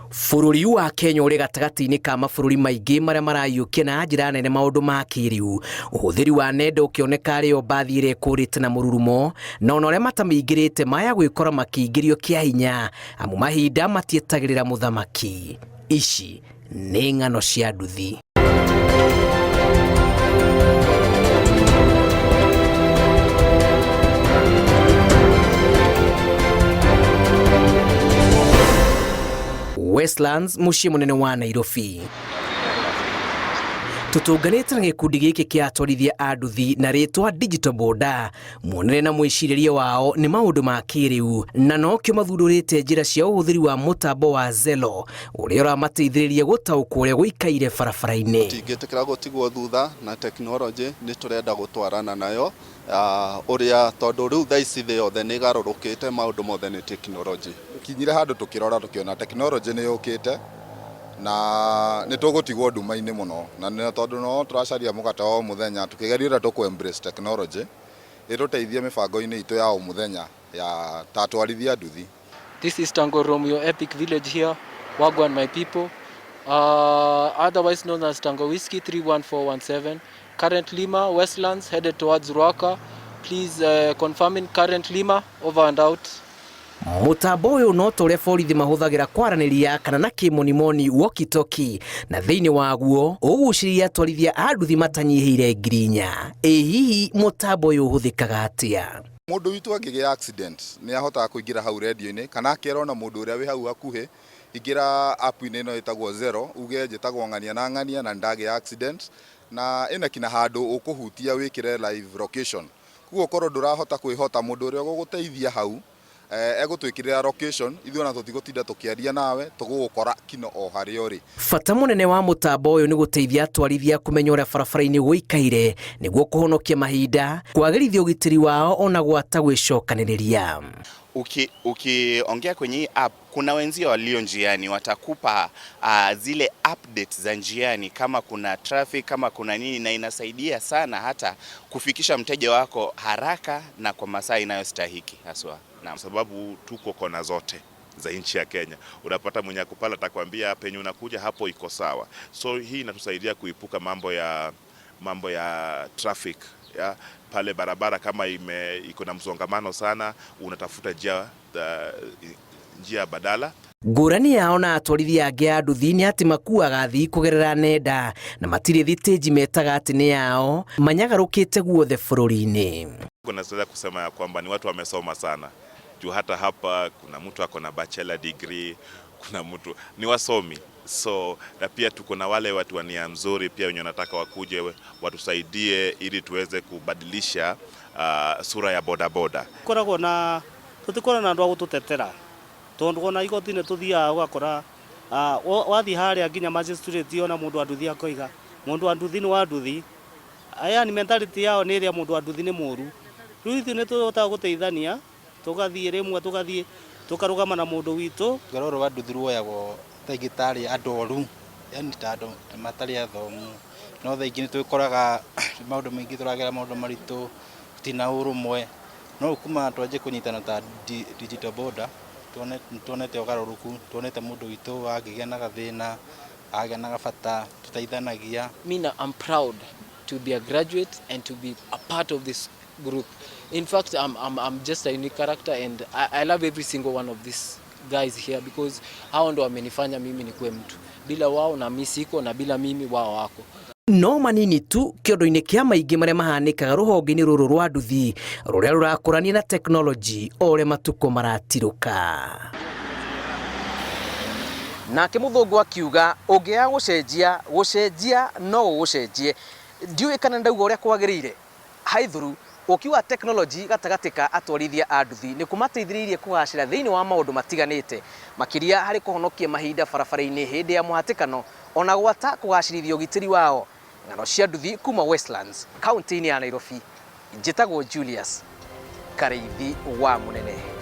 Bũrũri wa Kenya ũrĩ gatagatĩ-inĩ ka mabũrũri maingĩ marĩa marayũkia na njĩra nene maũndũ ma kĩrĩu. Ũhũthĩri wa nenda ũkĩoneka arĩ o bathi ĩrĩa ĩkũrĩte na mũrurumo, na ona arĩa matamĩingĩrĩte maya gwĩkora makĩingĩrio kĩa hinya amu mahinda matietagĩrĩra mũthamaki. Ici nĩ ng'ano cia nduthi. Westlands, muciĩ mũnene wa Nairobi. Tũtũnganĩte na gĩkundi gĩkĩ kĩa atwarithia a nduthi na rĩtwa Digital Boda. Muonere na mwĩcirĩrie wao nĩ maũndũ ma kĩrĩu, na nokĩo mathundũrĩte njĩra cia ũhũthĩri wa mũtambo wa Zelo ũrĩa ũramateithĩrĩria gũtaũkwo ũrĩa gũikaire barabara-inĩ. Tingĩtĩkĩra gũtigwo thutha na tekinoronjĩ, nĩ tũrenda gũtwarana nayo ũrĩa tondũ rĩu thaa ici thĩ yothe nĩ igarũrũkĩte, maũndũ mothe nĩ tekinoronjĩ. Kinyire handũ tũkĩrora tũkĩona tekinoronjĩ nĩ yũkĩte na nĩ tũgũtigwo nduma-inĩ mũno, na nĩ tondũ no tũracaria mũgate wa mũthenya tũkĩgeria ũrĩa tũkũ-embrace tekinoronjĩ ĩtũteithie mĩbango-inĩ itũ ya mũthenya ya tatwarithia nduthi. This is Tango Romeo Epic Village here. Wagwan my people. Otherwise known as Tango Whiskey 31417. Current Lima, Westlands, headed towards Ruaka. Please confirming current Lima, over and out. Mũtambo ũyũ no tũrĩa borithi mahũthagĩra kwaranĩria kana na kĩmonimoni walkie-talkie, na thĩinĩ waguo ũgucĩrĩria atwarithia a nduthi matanyihĩire ngiri 4. Hihi mũtambo ũyũ ũhũthĩkaga atĩa? Mũndũ witũ angĩgĩa accident nĩ ahotaga kũingĩra hau radio-inĩ kana akerona mũndũ ũrĩa wĩ hau hakuhĩ, ingĩra app-inĩ ĩno ĩtagwo Zero, uge njĩtagwo ng'ania na ndagĩa accident, na ĩna kinya handũ ũkũhutia wĩkĩre live location. Kuo korwo ndũrahota kwĩhota, mũndũ ũrĩa ũgũgũteithia hau egũtwĩkĩrĩra location, ithuĩ ona tũtigũtinda tũkĩaria nawe, tũgũgũkora kino o harĩa ũrĩ. Bata mũnene wa mũtambo ũyũ nĩ gũteithia atwarithia kũmenya ũrĩa barabara-inĩ gũikaire nĩguo kũhonokia mahinda, kwagĩrithia ũgitĩri wao ona gwata gwĩcokanĩrĩria. Ukiongea kwenye hii app, kuna wenzio walio njiani watakupa zile updates za njiani, kama kuna traffic, kama kuna nini, na inasaidia sana hata kufikisha mteja wako haraka na kwa masaa inayostahiki haswa. Na sababu tuko kona zote za nchi ya Kenya, unapata mwenye kupala atakwambia penye unakuja hapo iko sawa. So hii inatusaidia kuepuka mambo ya traffic ya pale barabara. Kama iko na msongamano sana, unatafuta njia badala. Ngũrani yao na atwarithia angĩ a nduthi nĩ atĩ makuaga athii kũgerera nenda na matirĩ thitĩnji metaga atĩ nĩ yao, manyagarũkĩte guothe bũrũri-inĩ. Naweza kusema ya kwamba ni watu wamesoma sana. Juu hata hapa kuna mtu ako na bachelor degree, kuna mtu ni wasomi. So na pia tuko na wale watu wa nia nzuri pia wenye wanataka wakuje watusaidie ili tuweze kubadilisha sura ya bodaboda. Koragwo na tutikora na andũ a gũtũtetera, tondũ ona igoti-inĩ tuthiaga ũgakora wathi harĩa nginya magistrate ona mũndũ wa nduthi akoiga mũndũ wa nduthi nĩ wa nduthi. Aya ni mentality yao nĩ ĩrĩa mũndũ wa nduthi nĩ mũũru. Rĩu ithuĩ nĩ tũhotaga gũteithania, tugathiĩ rĩmwe tugathiĩ tukarũgama na mũndũ witũ. Rũrũ rwa nduthi ruoyagwo thaigĩtarĩ adoru, yani ta andũ matarĩ athomu, no thaa ingĩ nĩ twĩkoraga maũndũ maingĩ tũragera maũndũ maritũ tina ũrũmwe, no kuma twanjie kũnyitana ta Digital Boda tuonete ũgarũrũku, tuonete mũndũ witũ angĩgĩa na gathĩna, agĩa na gabata, tũteithanagia. I'm proud to be a graduate and to be a part of this group. In fact, I'm just a unique character, and I love every single one of these guys here because hao ndo wamenifanya mimi nikuwe mtu. Bila wao na mimi siko, na bila mimi wao wako. No manini tu kĩondo-inĩ kĩa maingĩ marĩa mahanĩkaga rũhonge-inĩ rũrũ rwa nduthi rũrĩa rũrakũrania na tekinoronjĩ o ũrĩa matukũ maratirũka. Nake mũthũngũ akiuga ũngĩaga gũcenjia no ũgũcenjie. Ndiũĩ kana ndauga ũrĩa kwagĩrĩire. Haithuru ũkiuga tekinoronjĩ gatagatĩ ka atwarithia a nduthi nĩ kũmateithĩrĩirie kũgacĩra thĩinĩ wa maũndũ matiganĩte, makĩria harĩ kũhonokia mahinda barabara-inĩ hĩndĩ ya mũhatĩkano ona gwata kũgacĩrithia ũgitĩri wao. Ng'ano cia nduthi kuma Westlands, kaunti-inĩ ya Nairobi. Njĩtagwo Julius Kareithi wa Mũnene.